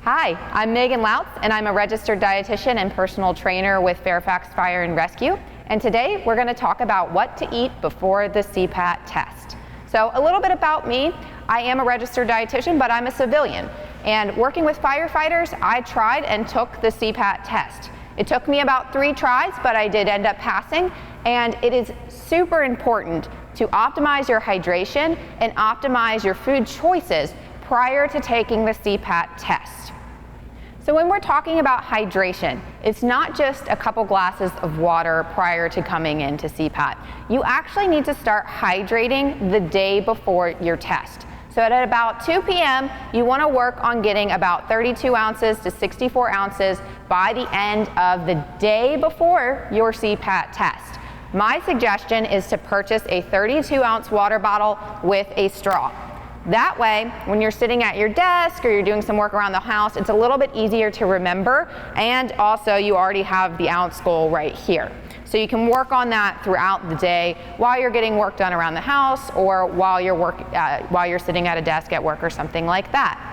Hi, I'm Megan Lautz, and I'm a registered dietitian and personal trainer with Fairfax Fire and Rescue. And today we're going to talk about what to eat before the CPAT test. So a little bit about me. I am a registered dietitian, but I'm a civilian. And working with firefighters, I tried and took the CPAT test. It took me about 3 tries, but I did end up passing. And it is super important to optimize your hydration and optimize your food choices prior to taking the CPAT test. So when we're talking about hydration, it's not just a couple glasses of water prior to coming into CPAT. You actually need to start hydrating the day before your test. So at about 2 p.m., you want to work on getting about 32 ounces to 64 ounces by the end of the day before your CPAT test. My suggestion is to purchase a 32-ounce water bottle with a straw. That way, when you're sitting at your desk or you're doing some work around the house, it's a little bit easier to remember, and also you already have the ounce goal right here. So you can work on that throughout the day while you're getting work done around the house or while you're sitting at a desk at work or something like that.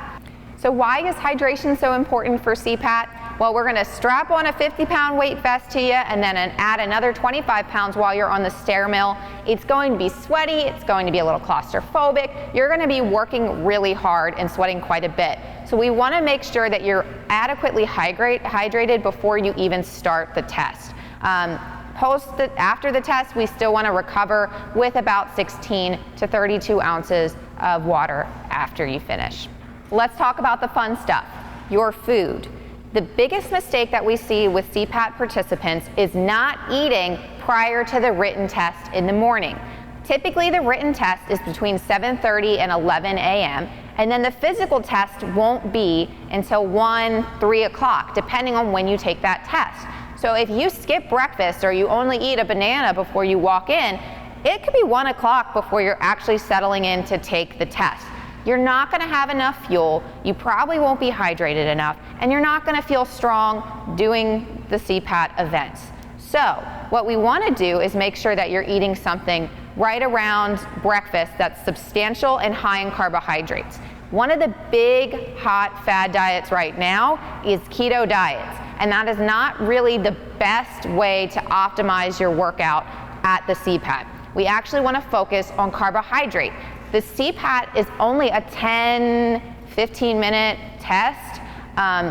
So why is hydration so important for CPAT? Well, we're going to strap on a 50-pound weight vest to you and then add another 25 pounds while you're on the stair mill. It's going to be sweaty, it's going to be a little claustrophobic. You're going to be working really hard and sweating quite a bit. So we want to make sure that you're adequately hydrated before you even start the test. After the test, we still want to recover with about 16 to 32 ounces of water after you finish. Let's talk about the fun stuff, your food. The biggest mistake that we see with CPAT participants is not eating prior to the written test in the morning. Typically, the written test is between 7:30 and 11 a.m., and then the physical test won't be until 1, 3 o'clock, depending on when you take that test. So if you skip breakfast or you only eat a banana before you walk in, it could be 1 o'clock before you're actually settling in to take the test. You're not going to have enough fuel, you probably won't be hydrated enough, and you're not going to feel strong doing the CPAT events. So what we want to do is make sure that you're eating something right around breakfast that's substantial and high in carbohydrates. One of the big hot fad diets right now is keto diets, and that is not really the best way to optimize your workout at the CPAT. We actually want to focus on carbohydrate. The CPAT is only a 10-15 minute test.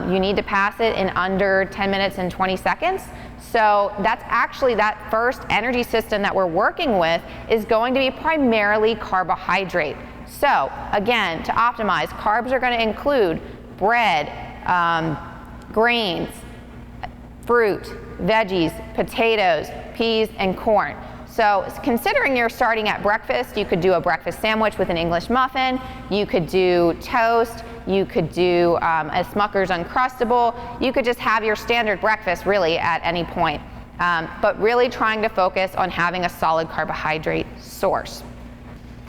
You need to pass it in under 10 minutes and 20 seconds. So that's actually that first energy system that we're working with is going to be primarily carbohydrate. So again, to optimize, carbs are going to include bread, grains, fruit, veggies, potatoes, peas, and corn. So considering you're starting at breakfast, you could do a breakfast sandwich with an English muffin, you could do toast, you could do a Smucker's Uncrustable, you could just have your standard breakfast really at any point. But really trying to focus on having a solid carbohydrate source.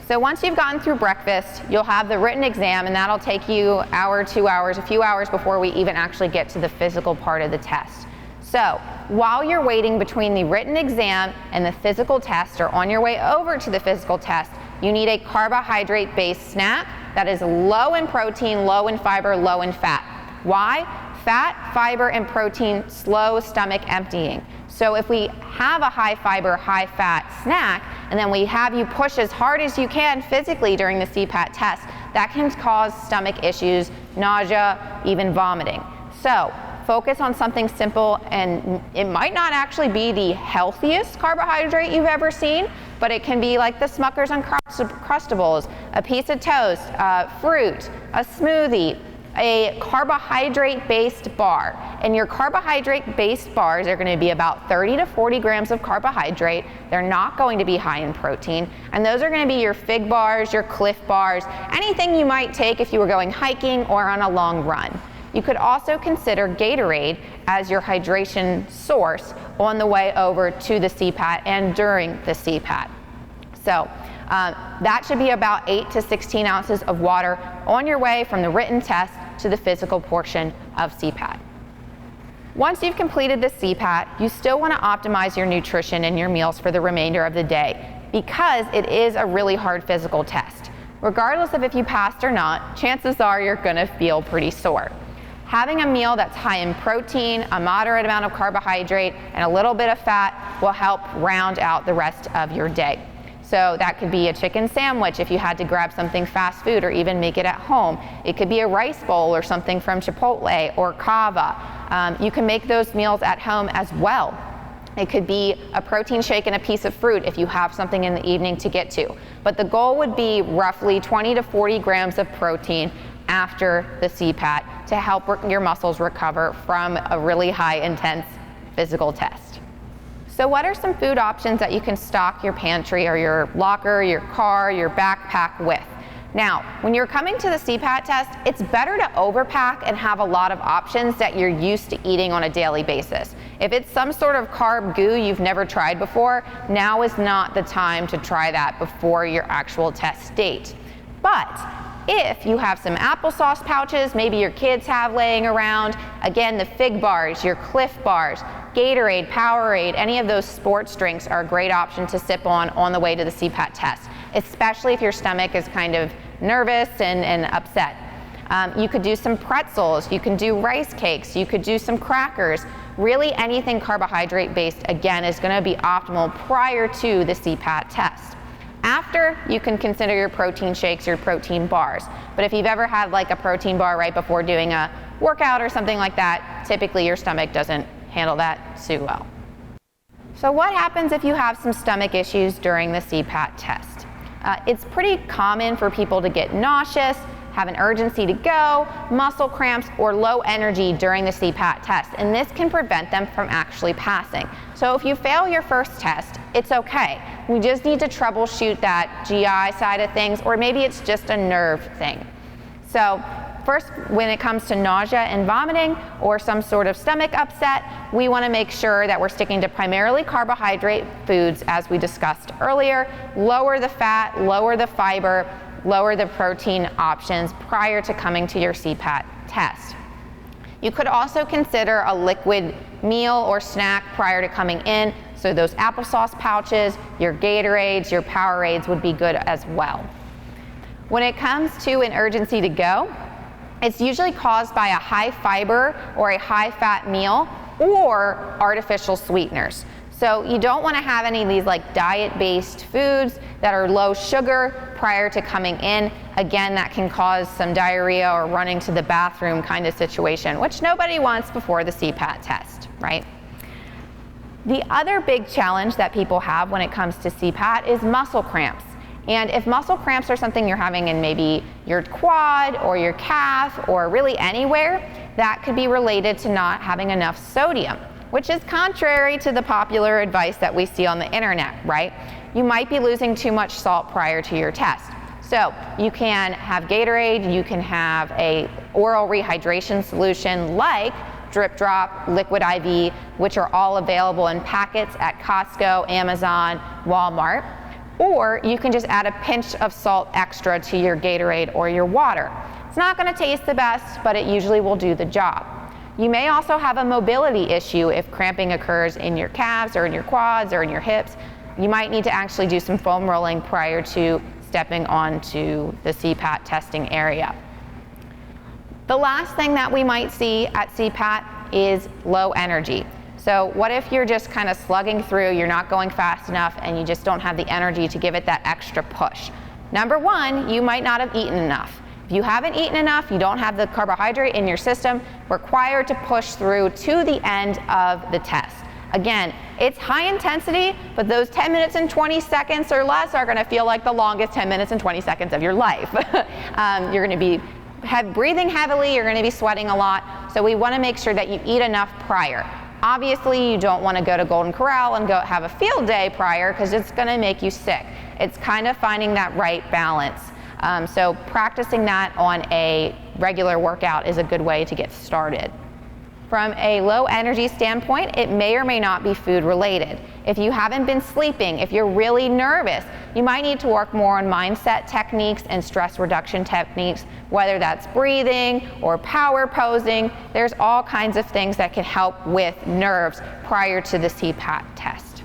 So once you've gotten through breakfast, you'll have the written exam, and that'll take you an hour, 2 hours, a few hours before we even actually get to the physical part of the test. So while you're waiting between the written exam and the physical test, or on your way over to the physical test, you need a carbohydrate-based snack that is low in protein, low in fiber, low in fat. Why? Fat, fiber, and protein slow stomach emptying. So if we have a high fiber, high fat snack, and then we have you push as hard as you can physically during the CPAT test, that can cause stomach issues, nausea, even vomiting. So focus on something simple, and it might not actually be the healthiest carbohydrate you've ever seen, but it can be like the Smucker's Uncrustables, a piece of toast, fruit, a smoothie, a carbohydrate-based bar. And your carbohydrate-based bars are going to be about 30 to 40 grams of carbohydrate. They're not going to be high in protein. And those are going to be your Fig bars, your Cliff bars, anything you might take if you were going hiking or on a long run. You could also consider Gatorade as your hydration source on the way over to the CPAT and during the CPAT. So that should be about 8 to 16 ounces of water on your way from the written test to the physical portion of CPAT. Once you've completed the CPAT, you still want to optimize your nutrition and your meals for the remainder of the day because it is a really hard physical test. Regardless of if you passed or not, chances are you're going to feel pretty sore. Having a meal that's high in protein, a moderate amount of carbohydrate, and a little bit of fat will help round out the rest of your day. So that could be a chicken sandwich if you had to grab something fast food or even make it at home. It could be a rice bowl or something from Chipotle or Cava. You can make those meals at home as well. It could be a protein shake and a piece of fruit if you have something in the evening to get to. But the goal would be roughly 20 to 40 grams of protein after the CPAT to help your muscles recover from a really high intense physical test. So what are some food options that you can stock your pantry or your locker, your car, your backpack with? Now, when you're coming to the CPAT test, it's better to overpack and have a lot of options that you're used to eating on a daily basis. If it's some sort of carb goo you've never tried before, now is not the time to try that before your actual test date. But if you have some applesauce pouches, maybe your kids have laying around, again, the Fig bars, your Cliff bars, Gatorade, Powerade, any of those sports drinks are a great option to sip on the way to the CPAT test, especially if your stomach is kind of nervous and upset. You could do some pretzels, you can do rice cakes, you could do some crackers. Really anything carbohydrate based, again, is going to be optimal prior to the CPAT test. After, you can consider your protein shakes, your protein bars. But if you've ever had like a protein bar right before doing a workout or something like that, typically your stomach doesn't handle that too well. So what happens if you have some stomach issues during the CPAT test? It's pretty common for people to get nauseous, have an urgency to go, muscle cramps, or low energy during the CPAT test, and this can prevent them from actually passing. So if you fail your first test, it's okay. We just need to troubleshoot that GI side of things, or maybe it's just a nerve thing. So first, when it comes to nausea and vomiting or some sort of stomach upset, we want to make sure that we're sticking to primarily carbohydrate foods, as we discussed earlier. Lower the fat, lower the fiber, lower the protein options prior to coming to your CPAT test. You could also consider a liquid meal or snack prior to coming in, so those applesauce pouches, your Gatorades, your Powerades would be good as well. When it comes to an urgency to go, it's usually caused by a high fiber or a high fat meal or artificial sweeteners. So you don't want to have any of these like diet-based foods that are low sugar prior to coming in. Again, that can cause some diarrhea or running to the bathroom kind of situation, which nobody wants before the CPAT test, right? The other big challenge that people have when it comes to CPAT is muscle cramps. And if muscle cramps are something you're having in maybe your quad or your calf or really anywhere, that could be related to not having enough sodium, which is contrary to the popular advice that we see on the internet, right? You might be losing too much salt prior to your test. So you can have Gatorade, you can have a oral rehydration solution like Drip Drop, Liquid IV, which are all available in packets at Costco, Amazon, Walmart. Or you can just add a pinch of salt extra to your Gatorade or your water. It's not going to taste the best, but it usually will do the job. You may also have a mobility issue if cramping occurs in your calves or in your quads or in your hips. You might need to actually do some foam rolling prior to stepping onto the CPAT testing area. The last thing that we might see at CPAT is low energy. So what if you're just kind of slugging through, you're not going fast enough, and you just don't have the energy to give it that extra push? Number one, you might not have eaten enough. If you haven't eaten enough, you don't have the carbohydrate in your system required to push through to the end of the test. Again, it's high intensity, but those 10 minutes and 20 seconds or less are going to feel like the longest 10 minutes and 20 seconds of your life. You're going to be breathing heavily, you're going to be sweating a lot, so we want to make sure that you eat enough prior. Obviously, you don't want to go to Golden Corral and go have a field day prior because it's going to make you sick. It's kind of finding that right balance. So practicing that on a regular workout is a good way to get started. From a low energy standpoint, it may or may not be food related. If you haven't been sleeping, if you're really nervous, you might need to work more on mindset techniques and stress reduction techniques, whether that's breathing or power posing. There's all kinds of things that can help with nerves prior to the CPAT test.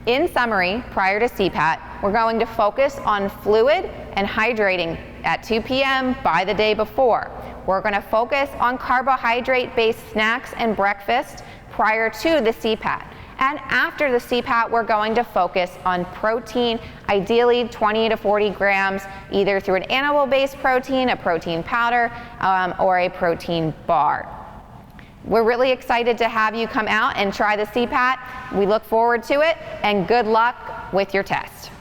In summary, prior to CPAT, we're going to focus on fluid and hydrating at 2 p.m. by the day before. we're going to focus on carbohydrate-based snacks and breakfast prior to the CPAT. And after the CPAT, we're going to focus on protein, ideally 20 to 40 grams, either through an animal-based protein, a protein powder, or a protein bar. We're really excited to have you come out and try the CPAT. We look forward to it, and good luck with your test.